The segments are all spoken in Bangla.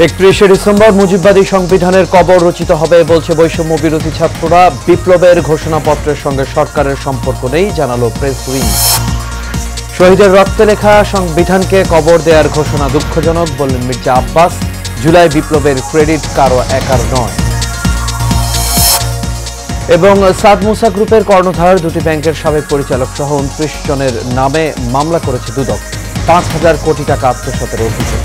31শে ডিসেম্বর মুজিববাদী সংবিধানের কবর রচিত হবে বলছে বৈষম্য বিরোধী ছাত্ররা। বিপ্লবের ঘোষণাপত্রের সঙ্গে সরকারের সম্পর্ক নেই জানালো প্রেস উইং। শহীদের রক্তে লেখা সংবিধানকে কবর দেওয়ার ঘোষণা দুঃখজনক বললেন মির্জা আব্বাস। জুলাই বিপ্লবের ক্রেডিট কারো একার নয়। এবং সাদ মুসা গ্রুপের কর্ণধার দুটি ব্যাংকের সাবেক পরিচালক সহ 29 জনের নামে মামলা করেছে দুদক। 5,000 কোটি টাকা আত্মসাতের অভিযোগ।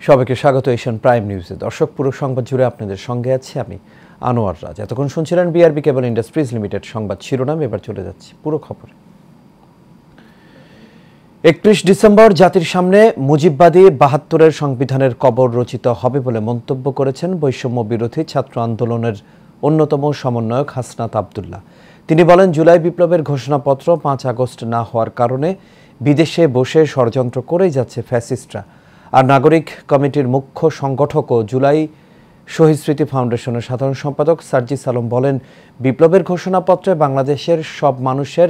সবাইকে স্বাগত এশিয়ান প্রাইম নিউজে। দর্শক, পুরো সংবাদ জুড়ে আপনাদের সঙ্গে আছি আমি আনোয়ার রাজ। এতক্ষণ শুনছিলেন বিআরবি কেবল ইন্ডাস্ট্রিজ লিমিটেড সংবাদ শিরোনাম। এবার চলে যাচ্ছি পুরো খবরে। 31 ডিসেম্বর জাতির সামনে মুজিববাদী 72-এর সংবিধানের কবর রচিত হবে বলে মন্তব্য করেছেন বৈষম্য বিরোধী ছাত্র আন্দোলনের অন্যতম সমন্বয়ক হাসনাত আব্দুল্লাহ। তিনি বলেন, জুলাই বিপ্লবের ঘোষণাপত্র 5 আগস্ট না হওয়ার কারণে বিদেশে বসে ষড়যন্ত্র করেই যাচ্ছে ফ্যাসিস্টরা। আর নাগরিক কমিটির মুখ্য সংগঠক ও জুলাই শহীদ স্মৃতি ফাউন্ডেশনের সাধারণ সম্পাদক সার্জিস আলম বলেন, বিপ্লবের ঘোষণাপত্রে বাংলাদেশের সব মানুষের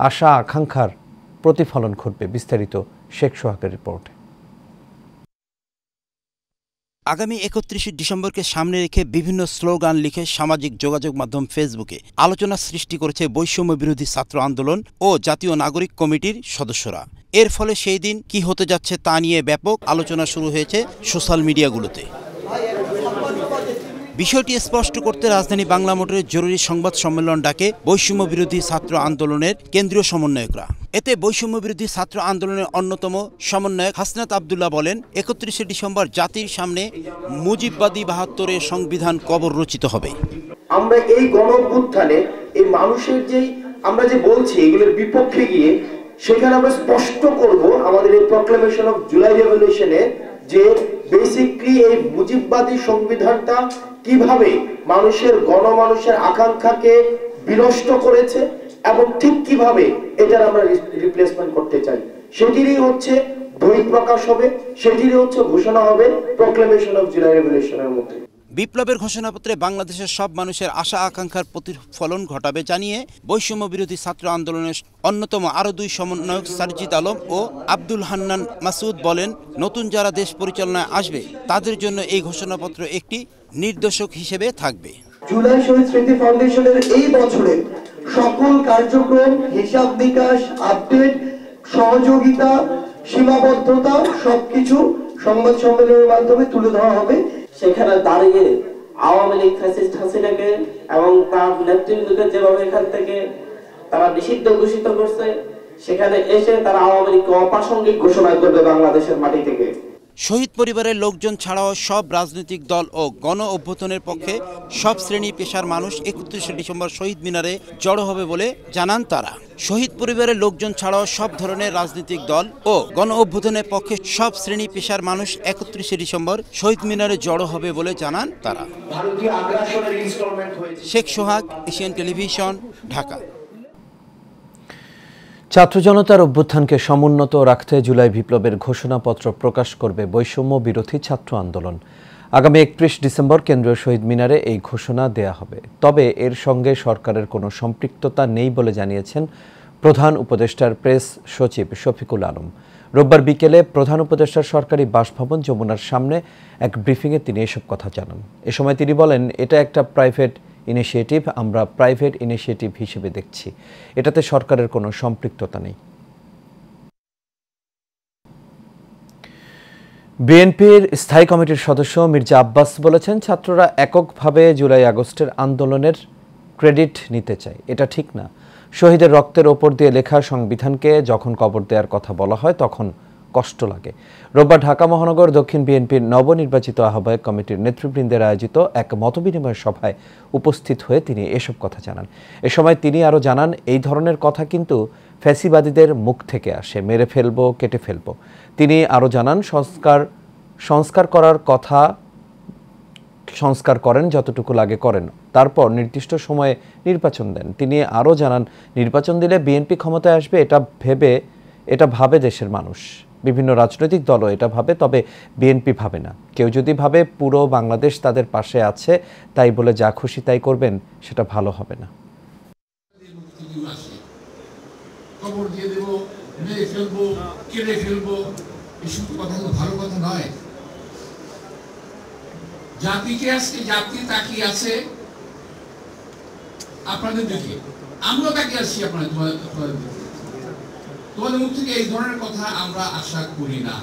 আশা আকাঙ্ক্ষার প্রতিফলন ঘটবে। বিস্তারিত শেখ সোহাগের রিপোর্টে। আগামী 31 ডিসেম্বরকে সামনে রেখে বিভিন্ন স্লোগান লিখে সামাজিক যোগাযোগ মাধ্যম ফেসবুকে আলোচনা সৃষ্টি করেছে বৈষম্য বিরোধী ছাত্র আন্দোলন ও জাতীয় নাগরিক কমিটির সদস্যরা। এর ফলে সেই দিন কি হতে যাচ্ছে তা নিয়ে ব্যাপক আলোচনা শুরু হয়েছে সোশ্যাল মিডিয়াগুলোতে। বিষয়টি স্পষ্ট করতে রাজধানী বাংলা মোটরে জরুরি সংবাদ সম্মেলন ডাকে বৈষম্য বিরোধী ছাত্র আন্দোলনের কেন্দ্রীয় সমন্বয়করা। এতে বৈষম্য বিরোধী ছাত্র আন্দোলনের অন্যতম সমন্বয়ক হাসনাত আব্দুল্লাহ বলেন, 31শে ডিসেম্বর জাতির সামনে মুজিববাদী 72-এর সংবিধান কবর রচিত হবে। আমরা এই গণঅভ্যুত্থানে এই মানুষের আমরা যে বলছি এগুলোর বিপক্ষে গিয়ে সেখানে আমরা স্পষ্ট করব আমাদের এই প্রক্লেমেশন অফ জুলাই রেভলিউশনে যে বেসিক্যালি এই মুজিববাদী সংবিধানটা কিভাবে গণমানুষের আকাঙ্ক্ষাকে বিনষ্ট করেছে এবং ঠিক কিভাবে এটার আমরা রিপ্লেসমেন্ট করতে চাই। সেটিরই হচ্ছে বই প্রকাশ হবে, সেটিরই হচ্ছে ঘোষণা হবে প্রক্লেমেশন অফ জুলাই রেভলিউশনের মধ্যে। বিপ্লবের ঘোষণাপত্রে বাংলাদেশের সব মানুষের আশা আকাঙ্ক্ষার প্রতিফলন ঘটাবে জানিয়ে বৈষম্য বিরোধী ছাত্র আন্দোলনের অন্যতম আরও 2 সমন্বয়ক সার্জিস আলম ও আব্দুল হান্নান মাসুদ বলেন, নতুন যারা দেশ পরিচালনায় আসবে তাদের জন্য এই ঘোষণাপত্র একটি নির্দেশক হিসেবে থাকবে। জুলাই শহীদ স্মৃতি ফাউন্ডেশনের এই বছরে সকল কার্যক্রম, হিসাব নিকাশ, আপডেট, সহযোগিতা, সীমাবদ্ধতা সবকিছু সংবাদ সম্মেলনের মাধ্যমে তুলে ধরা হবে। সেখানে দাঁড়িয়ে আওয়ামী লীগ ফ্যাসিস্ট হাসিনাকে এবং তার নেতৃত্বকে যেভাবে এখান থেকে তারা নিষিদ্ধ ঘোষিত করছে, সেখানে এসে তারা আওয়ামী লীগকে অপ্রাসঙ্গিক ঘোষণা করবে বাংলাদেশের মাটি থেকে। শহীদ পরিবারের লোকজন ছাড়াও সব রাজনৈতিক দল ও গণ অভ্যুত্থানের পক্ষে সব শ্রেণী পেশার মানুষ 31শে ডিসেম্বর শহীদ মিনারে জড়ো হবে বলে জানান তারা। শহীদ পরিবারের লোকজন ছাড়াও সব ধরনের রাজনৈতিক দল ও গণ অভ্যুত্থানের পক্ষে সব শ্রেণী পেশার মানুষ 31শে ডিসেম্বর শহীদ মিনারে জড়ো হবে বলে জানান তারা। শেখ সোহাগ, এশিয়ান টেলিভিশন, ঢাকা। ছাত্র জনতার অভ্যুত্থানকে সমুন্নত রাখতে জুলাই বিপ্লবের ঘোষণাপত্র প্রকাশ করবে বৈষম্য বিরোধী ছাত্র আন্দোলন। আগামী 31 ডিসেম্বর কেন্দ্রীয় শহীদ মিনারে এই ঘোষণা দেয়া হবে। তবে এর সঙ্গে সরকারের কোনো সম্পৃক্ততা নেই বলে জানিয়েছেন প্রধান উপদেষ্টার প্রেস সচিব শফিকুল আলম। রোববার বিকেলে প্রধান উপদেষ্টার সরকারি বাসভবন যমুনার সামনে এক ব্রিফিংয়ে তিনি এসব কথা জানান। এ সময় তিনি বলেন, এটা একটা প্রাইভেট ইনিশিয়েটিভ, আমরা প্রাইভেট ইনিশিয়েটিভ হিসেবে দেখছি, এটাতে সরকারের কোনো সম্পৃক্ততা নেই। বিএনপির স্থায়ী কমিটির সদস্য মির্জা আব্বাস বলেছেন, ছাত্ররা এককভাবে জুলাই আগস্টের আন্দোলনের ক্রেডিট নিতে চায়, এটা ঠিক না। শহীদের রক্তের ওপর দিয়ে লেখা সংবিধানকে যখন কবর দেওয়ার কথা বলা হয় তখন কষ্ট লাগে। রোববার ঢাকা মহানগর দক্ষিণ বিএনপির নবনির্বাচিত আহ্বায়ক কমিটির নেতৃবৃন্দের আয়োজিত এক মতবিনিময় সভায় উপস্থিত হয়ে তিনি এসব কথা জানান। এ সময় তিনি আরও জানান, এই ধরনের কথা কিন্তু ফ্যাসিবাদীদের মুখ থেকে আসে, মেরে ফেলবো, কেটে ফেলবো। তিনি আরও জানান, সংস্কার করার কথা সংস্কার করেন, যতটুকু লাগে করেন, তারপর নির্দিষ্ট সময়ে নির্বাচন দেন। তিনি আরও জানান, নির্বাচন দিলে বিএনপি ক্ষমতায় আসবে এটা ভাবে দেশের মানুষ। বিভিন্ন রাজনৈতিক দলও এটা ভাবে, তবে বিএনপি ভাবে না। কেউ যদি ভাবে পুরো বাংলাদেশ তাদের পাশে আছে তাই বলে যা খুশি তাই করবেন, সেটা ভালো হবে না। খবর দিয়ে দেব, মেরে ফেলবো, কেড়ে ফেলবো, এসব কথা তো ভালো কথা নয়। জাতিকে আজকে জাতি তাকিয়ে আছে আপনাদের দিকে, আমরাও তাকিয়ে আসছি তোমাদের মুখ থেকে এই ধরনের কথা আমরা আশা করি না।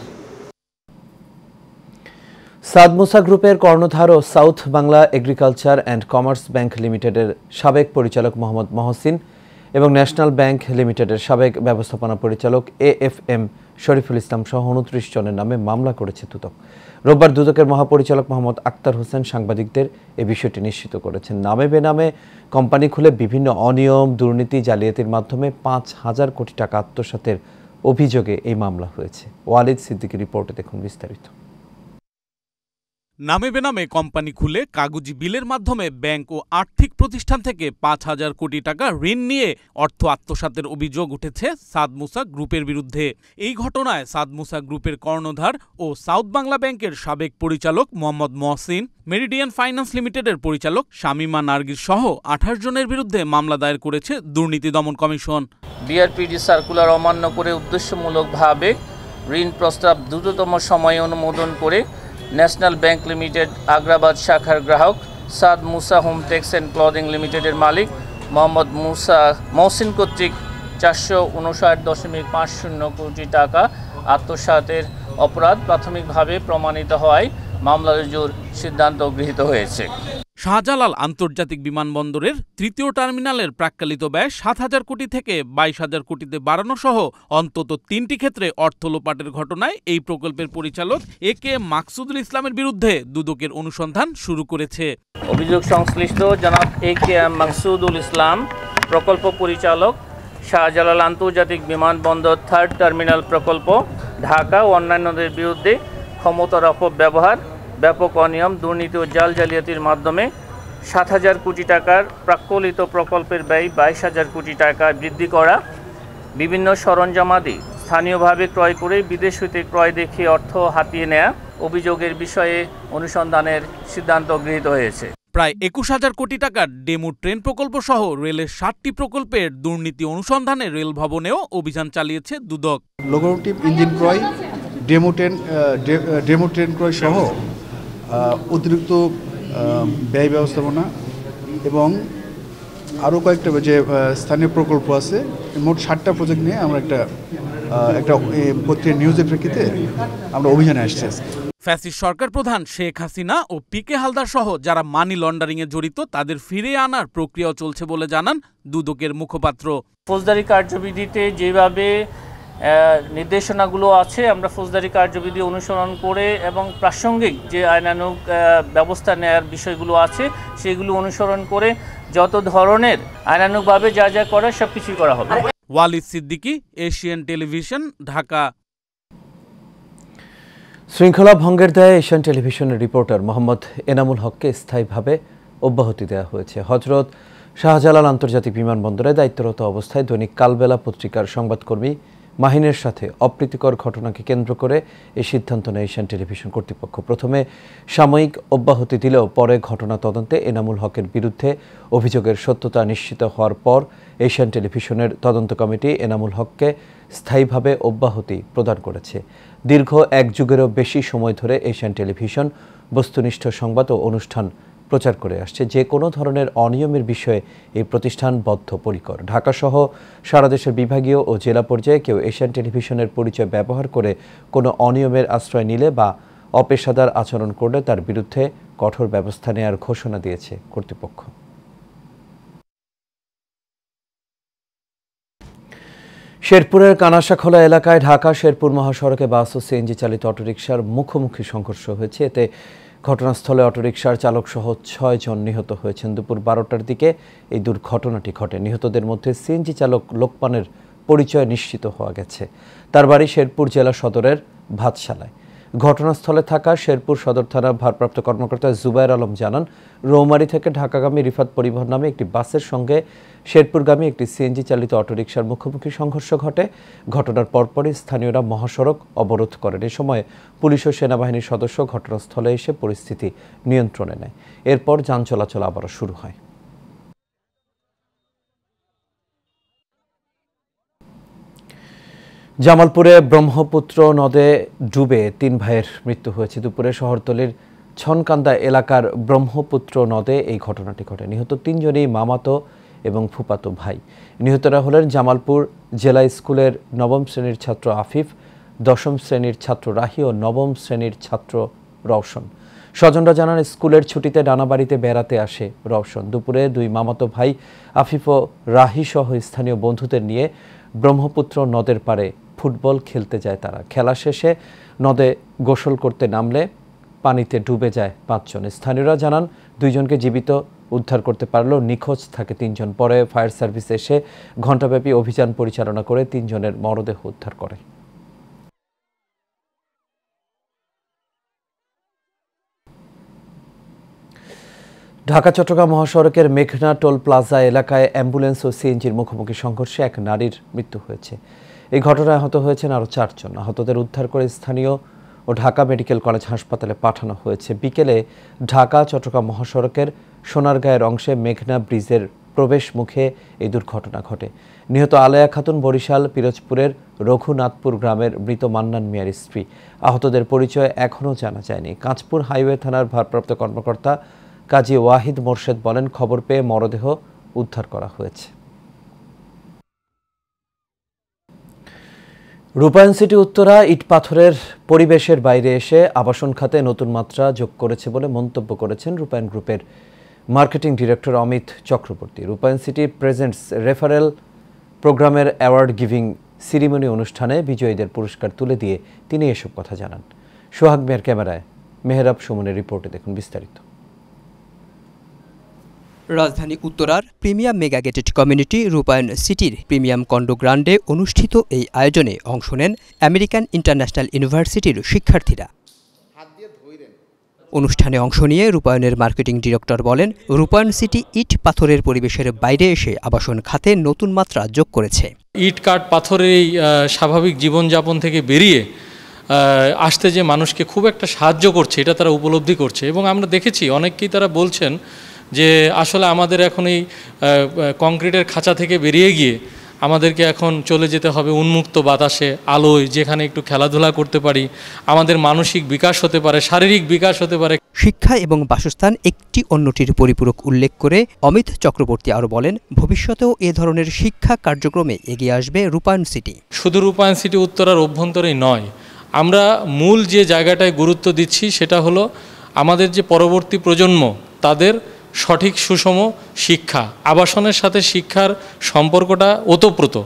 সাদ মুসা গ্রুপের কর্ণধার ও South Bangla Agriculture and Commerce Bank লিমিটেডের সাবেক পরিচালক মোহাম্মদ মহসিন এবং ন্যাশনাল ব্যাংক লিমিটেডের সাবেক ব্যবস্থাপনা পরিচালক AFM শরীফুল ইসলাম সহ 29 জনের নামে মামলা করেছে দুদক। রোববার দুদকের মহাপরিচালক মোহাম্মদ আক্তার হোসেন সাংবাদিকদের এ বিষয়টি নিশ্চিত করেছেন। নামে বেনামে কোম্পানি খুলে বিভিন্ন অনিয়ম, দুর্নীতি, জালিয়াতির মাধ্যমে 5,000 কোটি টাকা আত্মসাতের অভিযোগে এই মামলা হয়েছে। ওয়ালিদ সিদ্দিকীর রিপোর্টে দেখুন বিস্তারিত। নামে বেনামে কোম্পানি খুলে কাগজি বিলের মাধ্যমে ব্যাংক ও আর্থিক প্রতিষ্ঠান থেকে 5,000 কোটি টাকা ঋণ নিয়ে অর্থ আত্মসাতের অভিযোগ উঠেছে সাদ মুসা গ্রুপের বিরুদ্ধে। এই ঘটনায় সাদ মুসা গ্রুপের কর্ণধার ও সাউথ বাংলা ব্যাংকের সাবেক পরিচালক মোহাম্মদ মহসিন, মেরিডিয়ান ফাইন্যান্স লিমিটেডের পরিচালক শামিমা নার্গিস সহ 28 জনের বিরুদ্ধে মামলা দায়ের করেছে দুর্নীতি দমন কমিশন। বিআরপিডি সার্কুলার অমান্য করে উদ্দেশ্যমূলকভাবে ঋণ প্রস্তাব দ্রুততম সময়ে অনুমোদন করে ন্যাশনাল ব্যাংক লিমিটেড আগ্রাবাদ শাখার গ্রাহক সাদ মুসা হোম টেক্স অ্যান্ড ক্লদিং লিমিটেডের মালিক মোহাম্মদ মহসিন কর্তৃক 459.50 কোটি টাকা আত্মসাতের অপরাধ প্রাথমিকভাবে প্রমাণিত হওয়ায় মামলা রুজুর সিদ্ধান্ত গৃহীত হয়েছে। শাহজালাল আন্তর্জাতিক বিমানবন্দরের 3য় টার্মিনালের প্রাক্কালিত ব্যয় 7,000 কোটি থেকে 22,000 কোটিতে বাড়ানো সহ অন্তত 3টি ক্ষেত্রে অর্থ লোপাটের ঘটনায় এই প্রকল্পের পরিচালক AK মাকসুদুল ইসলামের বিরুদ্ধে দুদকের অনুসন্ধান শুরু করেছে। অভিযোগ সংশ্লিষ্ট জনাব AK মাকসুদুল ইসলাম, প্রকল্প পরিচালক, শাহজালাল আন্তর্জাতিক বিমানবন্দর 3rd টার্মিনাল প্রকল্প, ঢাকা ও অন্যান্যদের বিরুদ্ধে ক্ষমতার অপব্যবহার, ব্যাপক অনিয়ম, দুর্নীতি ও জাল জালিয়াতির মাধ্যমে 7,000 কোটি টাকার প্রাক্কলিত প্রকল্পের ব্যয় 22,000 কোটি টাকা বৃদ্ধি করা, বিভিন্ন সরঞ্জামাদি স্থানীয়ভাবে ক্রয় করে বিদেশ হইতে ক্রয় দেখিয়ে অর্থ হাতিয়ে নেয়া অভিযোগের বিষয়ে অনুসন্ধানের সিদ্ধান্ত গৃহীত হয়েছে। প্রায় 21,000 কোটি টাকার ডেমো ট্রেন প্রকল্প সহ রেলের 7টি প্রকল্পের দুর্নীতি অনুসন্ধানে রেল ভবনেও অভিযান চালিয়েছে দুদক। লোকোমোটিভ ইঞ্জিন ক্রয়, ডেমো ট্রেন ক্রয় সহ অতিরিক্ত ব্যয় ব্যবস্থাপনা এবং আরও কয়েকটা যে স্থানীয় প্রকল্প আছে, মোট 7টা প্রজেক্ট নিয়ে আমরা একটা পত্রিকা নিউজের প্রেক্ষিতে আমরা অভিযানে আসছি। ফ্যাসিস্ট সরকার প্রধান শেখ হাসিনা ও PK হালদার সহ যারা মানি লন্ডারিংয়ে জড়িত তাদের ফিরিয়ে আনার প্রক্রিয়াও চলছে বলে জানান দুদকের মুখপাত্র। ফৌজদারি কার্যবিধিতে যেভাবে নির্দেশনাগুলো আছে আমরা ফৌজদারি কার্যবিধি অনুসরণ করে এবং প্রাসঙ্গিক যে আইনানুগ ব্যবস্থা নেওয়ার বিষয়গুলো আছে সেগুলো অনুসরণ করে যত ধরনের আইনানুগভাবে যা যা করা সব কিছুই করা হবে। Walid Siddiqui, Asian television, Dhaka. শৃঙ্খলা ভঙ্গের দায়ে এশিয়ান টেলিভিশনের রিপোর্টার মোহাম্মদ এনামুল হককে স্থায়ীভাবে অব্যাহতি দেওয়া হয়েছে। হযরত শাহজালাল আন্তর্জাতিক বিমানবন্দরে দায়িত্বরত অবস্থায় দৈনিক কালবেলা পত্রিকার সংবাদকর্মী মাহিনের সাথে অপ্রীতিকর ঘটনাকে কেন্দ্র করে এই সিদ্ধান্ত নেয় এশিয়ান টেলিভিশন কর্তৃপক্ষ। প্রথমে সাময়িক অব্যাহতি দিলেও পরে ঘটনা তদন্তে এনামুল হকের বিরুদ্ধে অভিযোগের সত্যতা নিশ্চিত হওয়ার পর এশিয়ান টেলিভিশনের তদন্ত কমিটি এনামুল হককে স্থায়ীভাবে অব্যাহতি প্রদান করেছে। দীর্ঘ 1 যুগেরও বেশি সময় ধরে এশিয়ান টেলিভিশন বস্তুনিষ্ঠ সংবাদ ও অনুষ্ঠান প্রচার করে আসছে। যে কোনো ধরনের অনিয়মের বিষয়ে এই প্রতিষ্ঠান বদ্ধপরিকর। ঢাকাসহ সারা দেশের বিভাগীয় ও জেলা পর্যায়ে কেউ এশিয়ান টেলিভিশনের পরিচয় ব্যবহার করে কোনো অনিয়মের আশ্রয় নিলে বা অপেশাদার আচরণ করলে তার বিরুদ্ধে কঠোর ব্যবস্থা নেওয়ার ঘোষণা দিয়েছে কর্তৃপক্ষ। শেরপুরের কানাশাখোলা এলাকায় ঢাকা শেরপুর মহাসড়কে বাস ও সিএনজি চালিত অটোরিকশার মুখোমুখি সংঘর্ষ হয়েছে। এতে ঘটনাস্থলে অটোরিকশার চালক সহ 6 জন নিহত হয়েছেন। দুপুর 12টার দিকে এই দুর্ঘটনাটি ঘটে। নিহতদের মধ্যে সিএনজি চালক লোকপানের পরিচয় নিশ্চিত হওয়া গেছে। তার বাড়ি শেরপুর জেলা সদরের ভাতশালায়। ঘটনাস্থলে থাকা শেরপুর সদর থানার ভারপ্রাপ্ত কর্মকর্তা জুবায়ের আলম জানান, রৌমারী থেকে ঢাকাগামী রিফাত পরিবহন নামে একটি বাসের সঙ্গে শেরপুরগামী একটি সিএনজি চালিত অটোরিকশার মুখোমুখি সংঘর্ষ ঘটে। ঘটনার পরপরই স্থানীয়রা মহাসড়ক অবরোধ করেন। এ সময় পুলিশ ও সেনাবাহিনীর সদস্য ঘটনাস্থলে এসে পরিস্থিতি নিয়ন্ত্রণে নেয়। এরপর যান চলাচল আবারও শুরু হয়। জামালপুরে ব্রহ্মপুত্র নদে ডুবে ৩ ভাইয়ের মৃত্যু হয়েছে। দুপুরে শহরতলির ছনকান্দা এলাকার ব্রহ্মপুত্র নদে এই ঘটনাটি ঘটে। নিহত ৩ জনই মামাতো এবং ফুফাতো ভাই। নিহতরা হলেন জামালপুর জেলা স্কুলের ৯ম শ্রেণীর ছাত্র আফিফ, ১০ম শ্রেণীর ছাত্র রাহি ও ৯ম শ্রেণীর ছাত্র রওশন। স্বজনরা জানান, স্কুলের ছুটিতে নানাবাড়িতে বেড়াতে আসে রওশন। দুপুরে ২ মামাতো ভাই আফিফ ও রাহি সহ স্থানীয় বন্ধুদের নিয়ে ব্রহ্মপুত্র নদের পাড়ে ফুটবল খেলতে যায় তারা। খেলা শেষে নদে গোসল করতে নামলে পানিতে ডুবে যায় ৫ জন। স্থানীয়রা জানান, ২ জনকে জীবিত উদ্ধার করতে পারলেও নিখোঁজ থাকে ৩ জন। পরে ফায়ার সার্ভিস এসে ঘণ্টাব্যাপী অভিযান পরিচালনা করে ৩ জনের মরদেহ উদ্ধার করে। ঢাকা চট্টগ্রাম মহাসড়কের মেঘনা টোল প্লাজা এলাকায় অ্যাম্বুলেন্স ও সিএনজির মুখোমুখি সংঘর্ষে এক নারীর মৃত্যু হয়েছে। এই ঘটনায় আহত হয়েছেন আরও ৪ জন। আহতদের উদ্ধার করে স্থানীয় ও ঢাকা মেডিকেল কলেজ হাসপাতালে পাঠানো হয়েছে। বিকেলে ঢাকা চট্টগ্রাম মহাসড়কের সোনারগাঁয়ের অংশে মেঘনা ব্রিজের প্রবেশ মুখে এই দুর্ঘটনা ঘটে। নিহত আলেয়া খাতুন বরিশাল পিরোজপুরের রঘুনাথপুর গ্রামের মৃত মান্নান মিয়ার স্ত্রী। আহতদের পরিচয় এখনও জানা যায়নি। কাঁচপুর হাইওয়ে থানার ভারপ্রাপ্ত কর্মকর্তা কাজী ওয়াহিদ মোরশেদ বলেন, খবর পেয়ে মরদেহ উদ্ধার করা হয়েছে। রূপায়ণ সিটি উত্তরা ইট পাথরের পরিবেশের বাইরে এসে আবাসন খাতে নতুন মাত্রা যোগ করেছে বলে মন্তব্য করেছেন রূপায়ণ গ্রুপের মার্কেটিং ডিরেক্টর অমিত চক্রবর্তী। রূপায়ণ সিটি প্রেজেন্টস রেফারেল প্রোগ্রামের অ্যাওয়ার্ড গিভিং সিরিমনি অনুষ্ঠানে বিজয়ীদের পুরস্কার তুলে দিয়ে তিনি এসব কথা জানান। সোহাগ মিয়ার ক্যামেরায় মেহরাব সুমনের রিপোর্টে দেখুন বিস্তারিত। রাজধানী উত্তরার প্রিমিয়াম মেগা গেটেড কমিউনিটি রূপায়ণ সিটির প্রিমিয়াম কন্ডো গ্রান্ডে অনুষ্ঠিত এই আয়োজনে অংশ নেন আমেরিকান ইন্টারন্যাশনাল ইউনিভার্সিটির শিক্ষার্থীরা। অনুষ্ঠানে অংশ নিয়ে রূপায়ণের মার্কেটিং ডিরেক্টর বলেন, রূপায়ণ সিটি ইট পাথরের পরিবেশের বাইরে এসে আবাসন খাতে নতুন মাত্রা যোগ করেছে। ইট কাঠ পাথরের এই স্বাভাবিক জীবনযাপন থেকে বেরিয়ে আসতে যে মানুষকে খুব একটা সাহায্য করছে এটা তারা উপলব্ধি করছে। এবং আমরা দেখেছি অনেককেই তারা বলছেন যে আসলে আমাদের এখন এই কংক্রিটের খাঁচা থেকে বেরিয়ে গিয়ে আমাদেরকে এখন চলে যেতে হবে উন্মুক্ত বাতাসে, আলোয়, যেখানে একটু খেলাধুলা করতে পারি, আমাদের মানসিক বিকাশ হতে পারে, শারীরিক বিকাশ হতে পারে। শিক্ষা এবং বাসস্থান একটি অন্যটির পরিপূরক উল্লেখ করে অমিত চক্রবর্তী আরও বলেন, ভবিষ্যতেও এ ধরনের শিক্ষা কার্যক্রমে এগিয়ে আসবে রূপায়ণ সিটি। শুধু রূপায়ণ সিটি উত্তরার অভ্যন্তরেই নয়, আমরা মূল যে জায়গাটায় গুরুত্ব দিচ্ছি সেটা হলো আমাদের যে পরবর্তী প্রজন্ম তাদের সঠিক সুষম শিক্ষা। আবাসনের সাথে শিক্ষার সম্পর্কটা ওতপ্রোত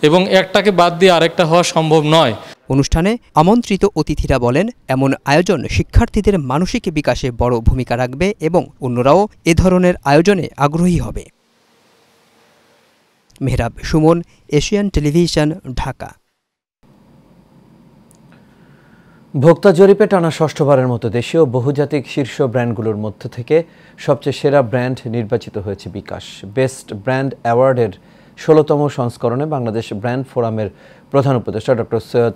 এবং একটাকে বাদ দিয়ে আরেকটা হওয়া সম্ভব নয়। অনুষ্ঠানে আমন্ত্রিত অতিথিরা বলেন, এমন আয়োজন শিক্ষার্থীদের মানসিক বিকাশে বড় ভূমিকা রাখবে এবং অন্যরাও এ ধরনের আয়োজনে আগ্রহী হবে। Mehrab Suman, Asian television, Dhaka. ভোক্তা জরিপে টানা ষষ্ঠবারের মতো দেশীয় বহুজাতিক শীর্ষ ব্র্যান্ডগুলোর মধ্য থেকে সবচেয়ে সেরা ব্র্যান্ড নির্বাচিত হয়েছে বিকাশ। বেস্ট ব্র্যান্ড অ্যাওয়ার্ডের ১৬তম সংস্করণে বাংলাদেশ ব্র্যান্ড ফোরামের প্রধান উপদেষ্টা ডক্টর সৈয়দ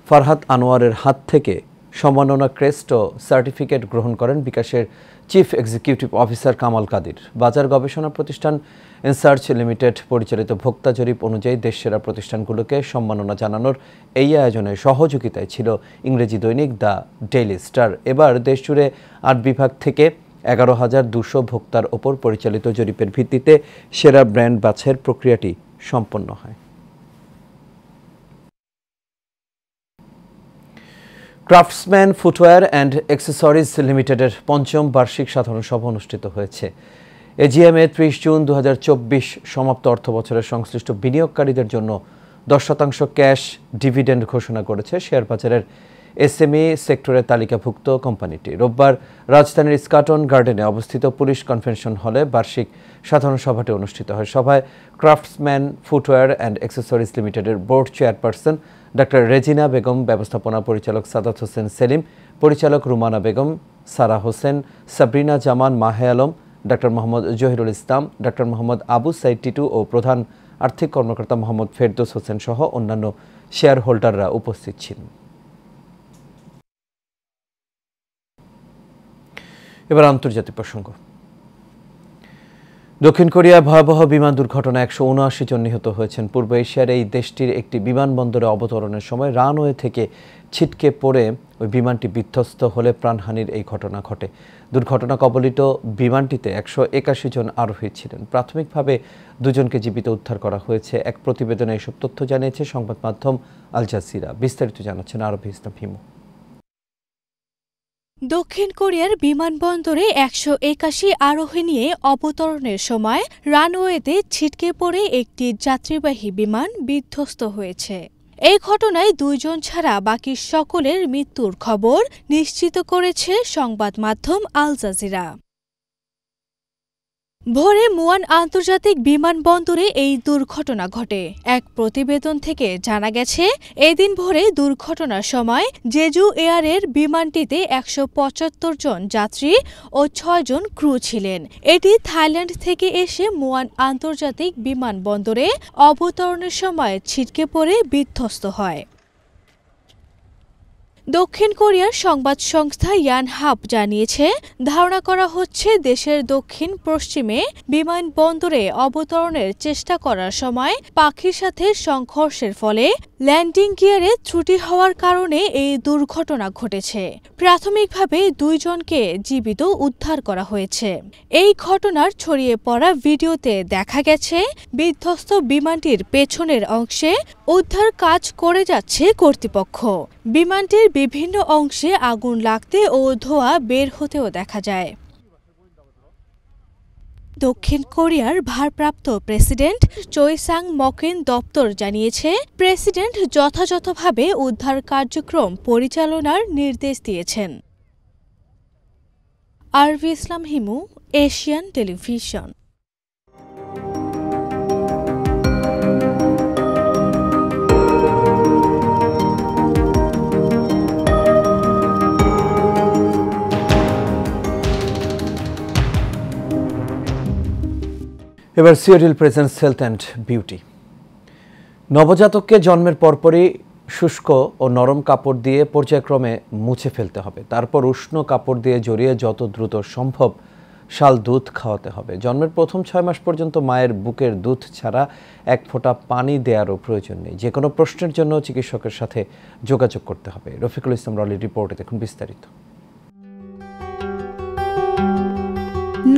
ফারহাত আনোয়ারের হাত থেকে সম্মাননা ক্রেস্ট ও সার্টিফিকেট গ্রহণ করেন বিকাশের chief executive officer Kamal Kadir. বাজার গবেষণা প্রতিষ্ঠান ইনসার্চ লিমিটেড পরিচালিত ভোক্তা জরিপ অনুযায়ী দেশসেরা প্রতিষ্ঠানগুলোকে সম্মাননা জানানোর এই আয়োজনে সহযোগিতায় ছিল ইংরেজি দৈনিক দ্য ডেইলি স্টার। এবার দেশজুড়ে ৮ বিভাগ থেকে ১১,২০০ ভোক্তার ওপর পরিচালিত জরিপের ভিত্তিতে সেরা ব্র্যান্ড বাছাইয়ের প্রক্রিয়াটি সম্পন্ন হয়। ক্রাফটসম্যান ফুটওয়্যার অ্যান্ড অ্যাক্সেসরিজ লিমিটেডের ৫ম বার্ষিক সাধারণ সভা অনুষ্ঠিত হয়েছে। এজিএমে ৩০ জুন ২০২৪ সমাপ্ত অর্থবছরের সংশ্লিষ্ট বিনিয়োগকারীদের জন্য ১০% ক্যাশ ডিভিডেন্ড ঘোষণা করেছে শেয়ার বাজারের এসএমই সেক্টরের তালিকাভুক্ত কোম্পানিটি। রোববার রাজধানীর স্কাটন গার্ডেনে অবস্থিত পুলিশ কনভেনশন হলে বার্ষিক সাধারণ সভাটি অনুষ্ঠিত হয়। সভায় ক্রাফটসম্যান ফুটওয়্যার অ্যান্ড অ্যাক্সেসরিজ লিমিটেডের board chairperson doctor Rezina Begum, ব্যবস্থাপনা পরিচালক সাদাত হোসেন সেলিম, পরিচালক রুমানা বেগম, সারা হোসেন, সাবরিনা জামান, মাহে আলম, ডাক্তার মোহাম্মদ জহিরুল ইসলাম, ডাক্তার মোহাম্মদ আবু সাইদ টিটু ও প্রধান আর্থিক কর্মকর্তা মোহাম্মদ ফেরদৌস হোসেন সহ অন্যান্য শেয়ার হোল্ডাররা উপস্থিত ছিলেন। এবার আন্তর্জাতিক প্রসঙ্গ। দক্ষিণ কোরিয়ায় ভয়াবহ বিমান দুর্ঘটনায় 179 জন নিহত হয়েছেন। পূর্ব এশিয়ার এই দেশটির একটি বিমানবন্দরে অবতরণের সময় রানওয়ে থেকে ছিটকে পড়ে ওই বিমানটি বিধ্বস্ত হলে প্রাণহানির এই ঘটনা ঘটে। দুর্ঘটনা কবলিত বিমানটিতে 181 জন আরোহী ছিলেন। প্রাথমিকভাবে 2 জনকে জীবিত উদ্ধার করা হয়েছে। এক প্রতিবেদনে এসব তথ্য জানিয়েছে সংবাদ মাধ্যম আল জাজিরা। বিস্তারিত জানাচ্ছেন আরবি ইসলাম হিমু। দক্ষিণ কোরিয়ার বিমানবন্দরে 181 আরোহী নিয়ে অবতরণের সময় রানওয়েতে ছিটকে পড়ে একটি যাত্রীবাহী বিমান বিধ্বস্ত হয়েছে। এই ঘটনায় 2 জন ছাড়া বাকি সকলের মৃত্যুর খবর নিশ্চিত করেছে সংবাদ মাধ্যম আল জাজিরা। ভোরে মুয়ান আন্তর্জাতিক বিমানবন্দরে এই দুর্ঘটনা ঘটে। এক প্রতিবেদন থেকে জানা গেছে, এদিন ভোরে দুর্ঘটনার সময় জেজু এয়ারের বিমানটিতে 175 জন যাত্রী ও 6 জন ক্রু ছিলেন। এটি থাইল্যান্ড থেকে এসে মুয়ান আন্তর্জাতিক বিমানবন্দরে অবতরণের সময় ছিটকে পড়ে বিধ্বস্ত হয়। দক্ষিণ কোরিয়ার সংবাদ সংস্থা ইয়ানহাপ জানিয়েছে, ধারণা করা হচ্ছে দেশের দক্ষিণ পশ্চিমে বিমানবন্দরে অবতরণের চেষ্টা করার সময় পাখির সাথে সংঘর্ষের ফলে ল্যান্ডিং গিয়ারে ত্রুটি হওয়ার কারণে এই দুর্ঘটনা ঘটেছে। প্রাথমিকভাবে 2 জনকে জীবিত উদ্ধার করা হয়েছে। এই ঘটনার ছড়িয়ে পড়া ভিডিওতে দেখা গেছে, বিধ্বস্ত বিমানটির পেছনের অংশে উদ্ধার কাজ করে যাচ্ছে কর্তৃপক্ষ। বিমানটির বিভিন্ন অংশে আগুন লাগতে ও ধোঁয়া বের হতেও দেখা যায়। দক্ষিণ কোরিয়ার ভারপ্রাপ্ত প্রেসিডেন্ট চোই সাং মকেন দপ্তর জানিয়েছে, প্রেসিডেন্ট যথাযথভাবে উদ্ধার কার্যক্রম পরিচালনার নির্দেশ দিয়েছেন। আরবি ইসলাম হিমু, এশিয়ান টেলিভিশন। এবার সিওরিল প্রেজেন্স হেলথ অ্যান্ড বিউটি। নবজাতককে জন্মের পরপরই শুষ্ক ও নরম কাপড় দিয়ে পর্যায়ক্রমে মুছে ফেলতে হবে। তারপর উষ্ণ কাপড় দিয়ে জড়িয়ে যত দ্রুত সম্ভব শাল দুধ খাওয়াতে হবে। জন্মের প্রথম 6 মাস পর্যন্ত মায়ের বুকের দুধ ছাড়া 1 ফোঁটা পানি দেওয়ারও প্রয়োজন নেই। যে কোনো প্রশ্নের জন্য চিকিৎসকের সাথে যোগাযোগ করতে হবে। রফিকুল ইসলাম রলির রিপোর্টে দেখুন বিস্তারিত।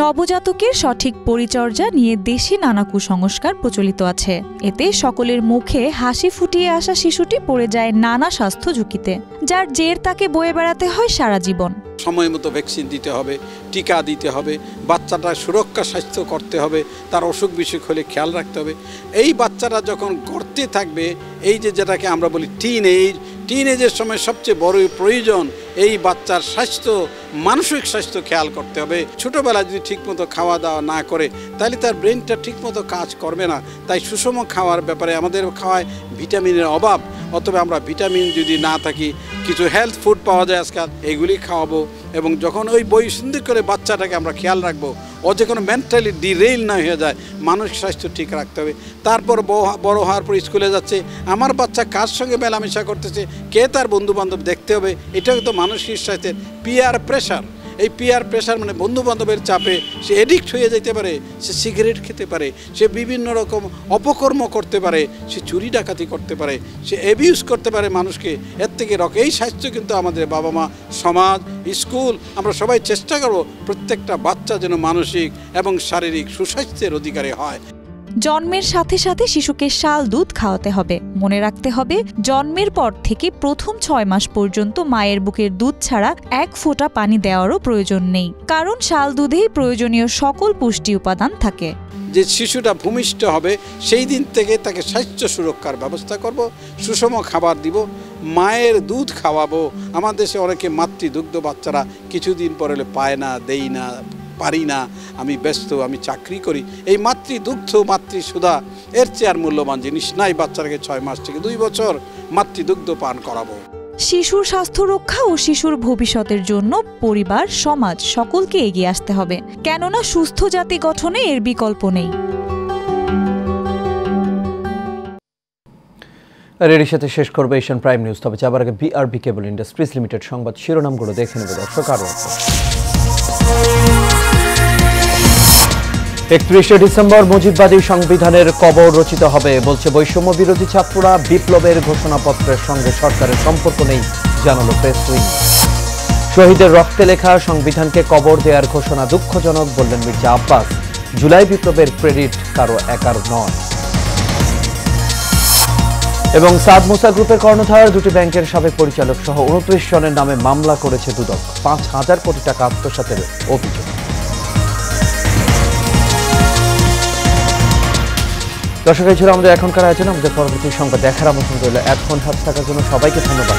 নবজাতকের সঠিক পরিচর্যা নিয়ে দেশি নানা কুসংস্কার প্রচলিত আছে। এতে সকলের মুখে হাসি ফুটিয়ে আসা শিশুটি পড়ে যায় নানা স্বাস্থ্য ঝুঁকিতে, যার জের তাকে বয়ে বেড়াতে হয় সারা জীবন। সময় মতো ভ্যাকসিন দিতে হবে, টিকা দিতে হবে, বাচ্চাটার সুরক্ষা স্বাস্থ্য করতে হবে, তার অসুখ বিসুখ হলে খেয়াল রাখতে হবে। এই বাচ্চারা যখন গড়তে থাকবে, এই যেটাকে আমরা বলি টিনেজের সময় সবচেয়ে বড় প্রয়োজন এই বাচ্চার স্বাস্থ্য, মানসিক স্বাস্থ্য খেয়াল করতে হবে। ছোটোবেলায় যদি ঠিকমতো খাওয়া দাওয়া না করে তাহলে তার ব্রেনটা ঠিকমতো কাজ করবে না। তাই সুষম খাওয়ার ব্যাপারে আমাদের খাওয়ায় ভিটামিনের অভাব, অথবা আমরা ভিটামিন যদি না থাকি কিছু হেলথ ফুড পাওয়া যায় আজকাল, এগুলি খাওয়াবো। এবং যখন ওই বয়সন্ধি করে বাচ্চাটাকে আমরা খেয়াল রাখবো, ও যে কোনো মেন্টালি ডিরেইল না হয়ে যায়, মানসিক স্বাস্থ্য ঠিক রাখতে হবে। তারপর বড় হওয়ার পর স্কুলে যাচ্ছে, আমার বাচ্চা কার সঙ্গে মেলামেশা করতেছে, কে তার বন্ধুবান্ধব দেখতে হবে। এটাও তো মানসিক স্বাস্থ্যের পিয়ার প্রেশার। এই পিয়ার প্রেশার মানে বন্ধুবান্ধবের চাপে সে এডিক্ট হয়ে যেতে পারে, সে সিগারেট খেতে পারে, সে বিভিন্ন রকম অপকর্ম করতে পারে, সে চুরি ডাকাতি করতে পারে, সে অ্যাবিউজ করতে পারে মানুষকে। এর থেকে এই স্বাস্থ্য কিন্তু আমাদের বাবা মা, সমাজ, স্কুল, আমরা সবাই চেষ্টা করব প্রত্যেকটা বাচ্চা যেন মানসিক এবং শারীরিক সুস্বাস্থ্যের অধিকারী হয়। জন্মের সাথে সাথে শিশুকে শাল দুধ খাওয়াতে হবে। মনে রাখতে হবে, জন্মের পর থেকে প্রথম 6 মাস পর্যন্ত মায়ের বুকের দুধ ছাড়া 1 ফোঁটা পানি দেওয়ারও প্রয়োজন নেই, কারণ শাল দুধেই প্রয়োজনীয় সকল পুষ্টি উপাদান থাকে। যে শিশুটা ভূমিষ্ঠ হবে সেই দিন থেকে তাকে স্বাস্থ্য সুরক্ষার ব্যবস্থা করব, সুষম খাবার দিব, মায়ের দুধ খাওয়াবো। আমার দেশে অনেকে মাতৃদুগ্ধ বাচ্চারা কিছুদিন পরে পায় না, দেই না, পারি না, আমি ব্যস্ত, আমি চাকরি করি। এই মাতৃদুগ্ধ, মাতৃসুধা এর চেয়ে আর মূল্যবান জিনিস নাই। বাচ্চাটাকে 6 মাস থেকে 2 বছর মাতৃদুগ্ধ পান করাবো। শিশুর স্বাস্থ্য রক্ষা ও শিশুর ভবিষ্যতের জন্য পরিবার, সমাজ সকলকে এগিয়ে আসতে হবে, কেননা সুস্থ জাতি গঠনে এর বিকল্প নেই। আর এর সাথে শেষ করবে এশিয়ান প্রাইম নিউজ। তবে যাবার আগে বিআরবি কেবল ইন্ডাস্ট্রিজ লিমিটেড সংবাদ শিরোনামগুলো দেখে নেবে দর্শক। আরও 31শে ডিসেম্বর মুজিববাদী সংবিধানের কবর রচিত হবে বলছে বৈষম্য বিরোধী ছাত্ররা। বিপ্লবের ঘোষণাপত্রের সঙ্গে সরকারের সম্পর্ক নেই জানালো প্রেস উইং। শহীদের রক্তে লেখা সংবিধানকে কবর দেওয়ার ঘোষণা দুঃখজনক বললেন মির্জা আব্বাস। জুলাই বিপ্লবের ক্রেডিট কারো একার নয়। এবং সাদ মুসা গ্রুপের কর্ণধার দুটি ব্যাংকের সাবেক পরিচালক সহ 29 জনের নামে মামলা করেছে দুদক। 5,000 কোটি টাকা আত্মসাতের অভিযোগ। দর্শক, এই ছিল আমাদের এখনকার আয়োজন। আমাদের পরবর্তী সংবাদ দেখার আমন্ত্রণ রইল। এতক্ষণ সাথে থাকার জন্য সবাইকে ধন্যবাদ।